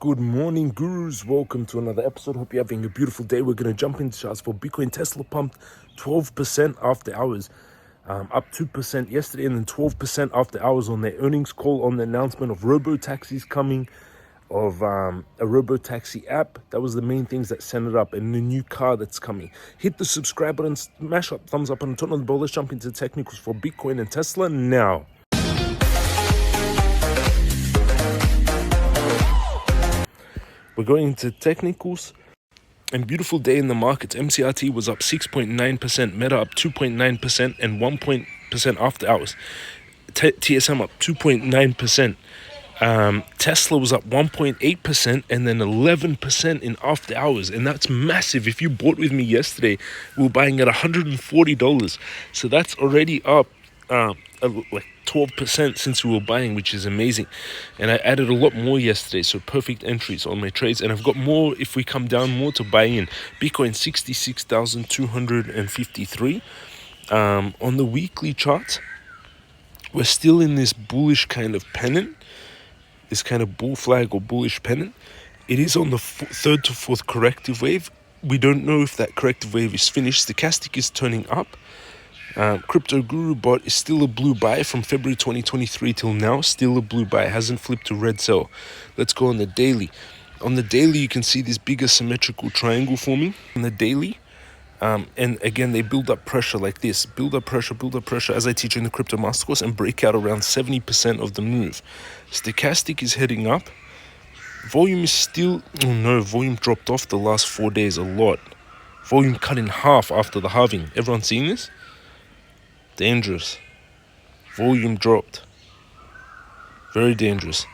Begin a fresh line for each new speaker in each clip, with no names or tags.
Good morning, gurus. Welcome to another episode. Hope you're having a beautiful day. We're going to jump into charts for Bitcoin. Tesla pumped 12% after hours, up 2% yesterday, and then 12% after hours on their earnings call on the announcement of robo-taxis coming, of a robo-taxi app. That was the main things that sent it up, and the new car that's coming. Hit the subscribe button, smash up, thumbs up, and turn on the bell. Let's jump into the technicals for Bitcoin and Tesla now. We're going into technicals. And beautiful day in the markets. MCRT was up 6.9%, Meta up 2.9%, and 1% after hours. TSM up 2.9%. Tesla was up 1.8% and then 11% in after hours. And that's massive. If you bought with me yesterday, we were buying at $140. So that's already up like 12% since we were buying, which is amazing. And I added a lot more yesterday, so perfect entries on my trades. And I've got more if we come down more to buy in. Bitcoin 66,253. On the weekly chart, we're still in this bullish kind of pennant, this kind of bull flag or bullish pennant. It is on the third to fourth corrective wave. We don't know if that corrective wave is finished. Stochastic is turning up. Crypto Guru Bot is still a blue buy from February 2023 till now. Still a blue buy, hasn't flipped to red sell. Let's go on the daily. On the daily, you can see this bigger symmetrical triangle forming on the daily. And again, they build up pressure like this. Build up pressure, as I teach in the Crypto Master Course, and break out around 70% of the move. Stochastic is heading up. Volume is still... Oh no, volume dropped off the last 4 days a lot. Volume cut in half after the halving. Everyone seen this? Dangerous. Volume dropped. Very dangerous.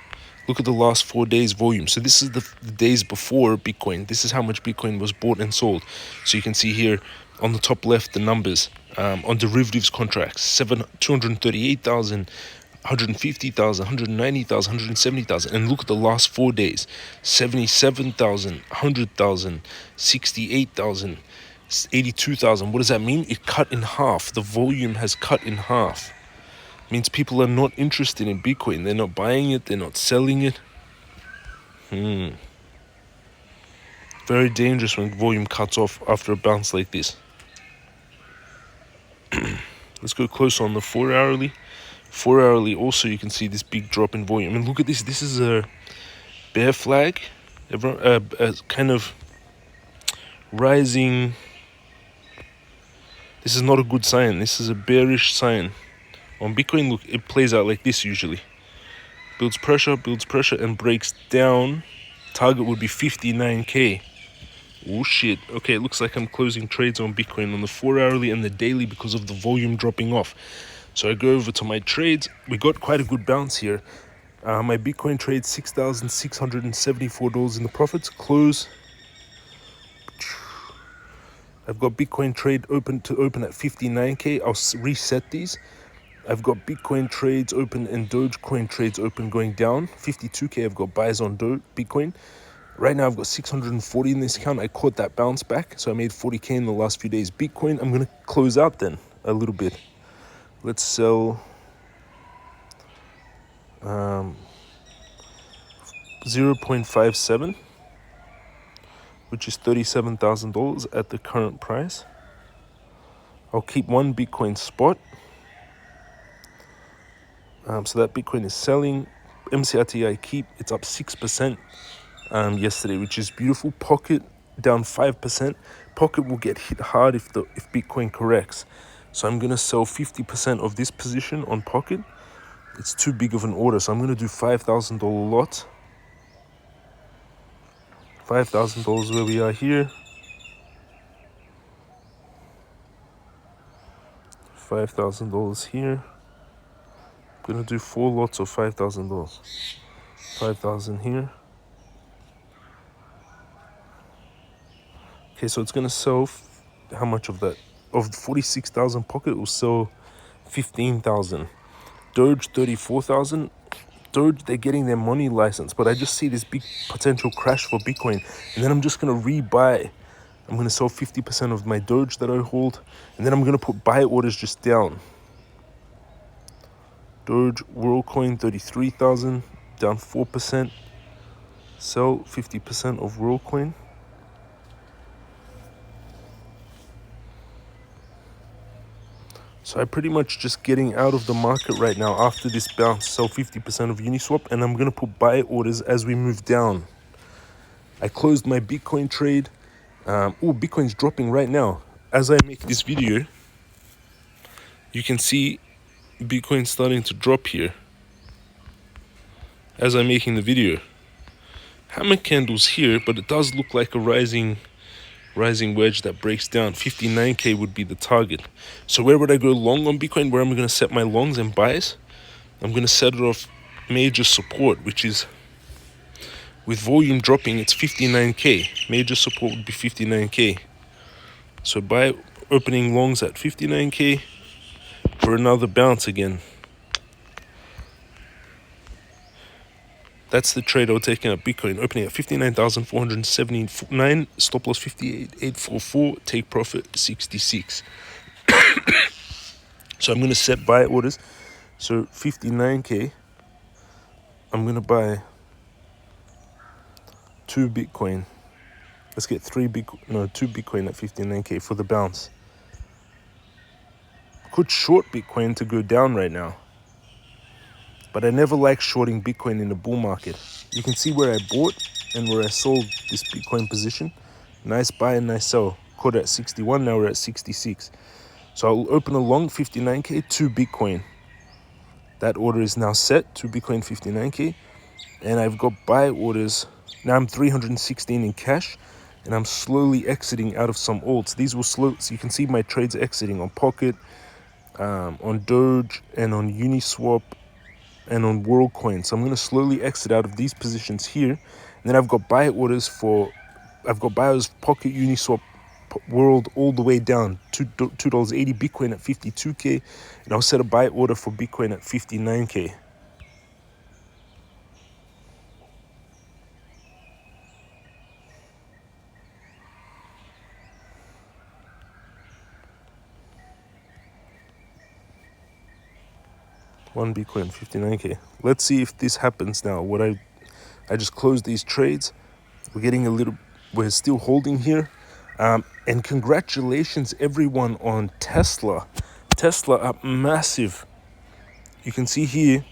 Look at the last 4 days volume. So this is the days before Bitcoin. This is how much Bitcoin was bought and sold. So you can see here on the top left the numbers on derivatives contracts: 238,000, 150,000, 190,000, 170,000. And look at the last 4 days: 77,000, 100,000, 68,000. 82,000. What does that mean? It cut in half. The volume has cut in half. It means people are not interested in Bitcoin. They're not buying it. They're not selling it. Very dangerous when volume cuts off after a bounce like this. Let's go close on the 4 hourly. 4 hourly also, you can see this big drop in volume. And look at this. This is a bear flag. A kind of rising... This is not a good sign. This is a bearish sign. On Bitcoin, look, it plays out like this usually. Builds pressure, and breaks down. Target would be 59K. Oh shit. Okay, it looks like I'm closing trades on Bitcoin on the 4 hourly and the daily because of the volume dropping off. So I go over to my trades. We got quite a good bounce here. My Bitcoin trade, $6,674 in the profits. Close. I've got Bitcoin trade open at 59K. I'll reset these. I've got Bitcoin trades open and Dogecoin trades open going down. 52K, I've got buys on Bitcoin. Right now, I've got 640 in this account. I caught that bounce back, so I made 40K in the last few days. Bitcoin, I'm going to close out then a little bit. Let's sell 0.57. which is $37,000 at the current price. I'll keep one Bitcoin spot. So that Bitcoin is selling. MCRT I keep. It's up 6% yesterday, which is beautiful. Pocket down 5%. Pocket will get hit hard if Bitcoin corrects. So I'm going to sell 50% of this position on Pocket. It's too big of an order, so I'm going to do $5,000 lot. $5,000 where we are here. $5,000 here. I'm gonna do 4 lots of $5,000. 5,000 here. Okay, so it's gonna sell. How much of that? Of the 46,000 Pocket, it will sell 15,000. Doge 34,000. Doge, they're getting their money license, but I just see this big potential crash for Bitcoin, and then I'm just going to rebuy. I'm going to sell 50% of my Doge that I hold, and then I'm going to put buy orders just down. Doge, WorldCoin 33,000, down 4%. Sell 50% of WorldCoin. So I'm pretty much just getting out of the market right now after this bounce. Sell 50% of Uniswap, and I'm going to put buy orders as we move down. I closed my Bitcoin trade. Bitcoin's dropping right now. As I make this video, you can see Bitcoin starting to drop here. As I'm making the video. Hammer candles here, but it does look like a rising wedge that breaks down. 59k would be the target. So where would I go long on Bitcoin? Where am I going to set my longs and buys? I'm going to set it off major support, which is, with volume dropping, it's 59k. Major support would be 59k. So buy opening longs at 59k for another bounce again. That's the trade I was taking at Bitcoin, opening at 59,479, stop loss 58,844, take profit 66. So I'm going to set buy orders. So 59k, I'm going to buy 2 Bitcoin. Let's get 2 Bitcoin at 59k for the bounce. Could short Bitcoin to go down right now. But I never like shorting Bitcoin in the bull market. You can see where I bought and where I sold this Bitcoin position. Nice buy and nice sell. Caught at 61, now we're at 66. So I'll open a long 59k, 2 Bitcoin. That order is now set, 2 Bitcoin, 59k. And I've got buy orders. Now I'm 316 in cash. And I'm slowly exiting out of some alts. These will slow, so you can see my trades exiting on Pocket, on Doge, and on Uniswap, and on WorldCoin. So I'm going to slowly exit out of these positions here. And then I've got buy orders Pocket, Uniswap, World all the way down. $2.80 Bitcoin at 52k. And I'll set a buy order for Bitcoin at 59k. One Bitcoin, 59k. Let's see if this happens now. I just closed these trades. We're still holding here. And congratulations everyone on Tesla. Tesla up massive. You can see here,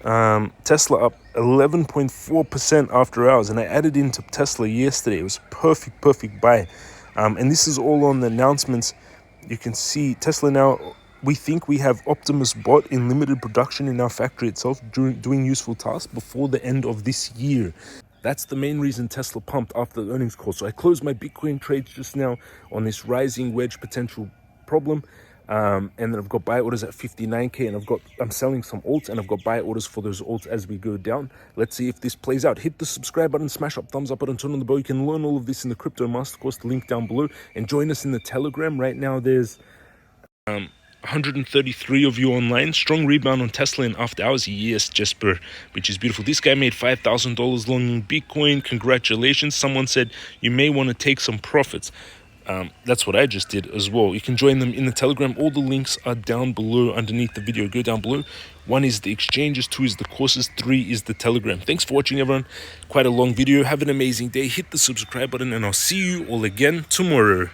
Tesla up 11.4% after hours. And I added into Tesla yesterday. It was perfect buy. And this is all on the announcements. You can see Tesla now. We think we have Optimus Bot in limited production in our factory itself, doing useful tasks before the end of this year. That's the main reason Tesla pumped after the earnings call. So I closed my Bitcoin trades just now on this rising wedge potential problem. And then I've got buy orders at 59k, and I'm selling some alts, and I've got buy orders for those alts as we go down. Let's see if this plays out. Hit the subscribe button, smash up thumbs up button, turn on the bell. You can learn all of this in the Crypto Master Course, the link down below, and join us in the Telegram. Right now there's 133 of you online. Strong rebound on Tesla in after hours. Yes, Jesper, which is beautiful. This guy made $5,000 long in Bitcoin. Congratulations. Someone said you may want to take some profits. That's what I just did as well. You can join them in the Telegram. All the links are down below underneath the video. Go down below. 1 is the exchanges, 2 is the courses, 3 is the Telegram. Thanks for watching, everyone. Quite a long video. Have an amazing day. Hit the subscribe button, and I'll see you all again tomorrow.